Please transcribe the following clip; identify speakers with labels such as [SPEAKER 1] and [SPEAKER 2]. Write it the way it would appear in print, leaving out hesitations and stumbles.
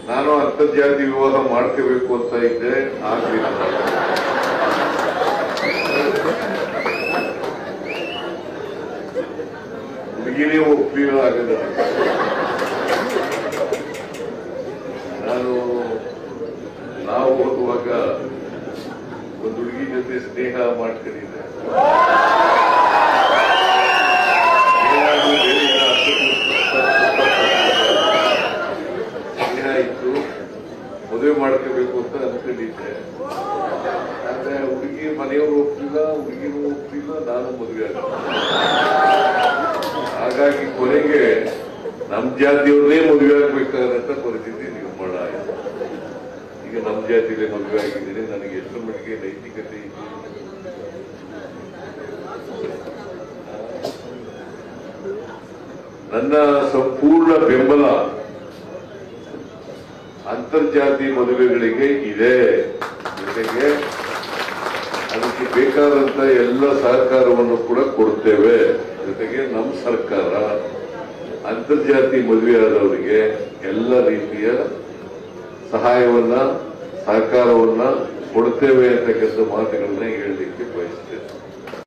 [SPEAKER 1] ನಾನು ಅಂತರ್ಜಾತಿ ವಿವಾಹ ಮಾಡ್ಕೋಬೇಕು ಅಂತ ಇದ್ದೆ, ಆಗ್ಲಿಲ್ಲ. ಹುಡುಗಿನೇ ಒಪ್ಪಿಲ್ಲ ಆಗದ. ನಾವು ಓದುವಾಗ ಒಂದು ಹುಡುಗಿ ಜೊತೆ ಸ್ನೇಹ ಮಾಡ್ಕೊಂಡಿದ್ದೆ. ಸ್ನೇಹ ಇತ್ತು, ಮದುವೆ ಮಾಡ್ಕೋಬೇಕು ಅಂತ ಅನ್ಕೊಂಡಿದ್ದೆ. ಆದ್ರೆ ಹುಡುಗಿ ಮನೆಯವರು ಒಪ್ಪಿಲ್ಲ, ಹುಡುಗಿನೂ ಒಪ್ಪಿಲ್ಲ, ನಾನು ಮದುವೆ ಆಗ. ಹಾಗಾಗಿ ಕೊನೆಗೆ ನಮ್ ಜಾತಿಯವ್ರನ್ನೇ ಮದುವೆ ಆಗ್ಬೇಕಾದಂತ ಪರಿಸ್ಥಿತಿ ನಿರ್ಮಾಣ ಆಯಿತು. ಈಗ ನಮ್ಮ ಜಾತಿಯಲ್ಲೇ ಮದುವೆ ಆಗಿದ್ದೀನಿ. ನನಗೆ ಎಷ್ಟು ಮಟ್ಟಿಗೆ ನೈತಿಕತೆ ಇತ್ತು. ನನ್ನ ಸಂಪೂರ್ಣ ಬೆಂಬಲ ಅಂತರ್ಜಾತಿ ಮದುವೆಗಳಿಗೆ ಇದೆ. ಜೊತೆಗೆ ಅದಕ್ಕೆ ಬೇಕಾದಂತ ಎಲ್ಲ ಸಹಕಾರವನ್ನು ಕೂಡ ಕೊಡ್ತೇವೆ. ಜೊತೆಗೆ ನಮ್ಮ ಸರ್ಕಾರ ಅಂತರ್ಜಾತಿ ಮದುವೆಯಾದವರಿಗೆ ಎಲ್ಲ ರೀತಿಯ ಸಹಾಯವನ್ನ, ಸಹಕಾರವನ್ನ ಕೊಡ್ತೇವೆ ಅಂತಕ್ಕಂಥ ಮಾತುಗಳನ್ನ ಹೇಳಲಿಕ್ಕೆ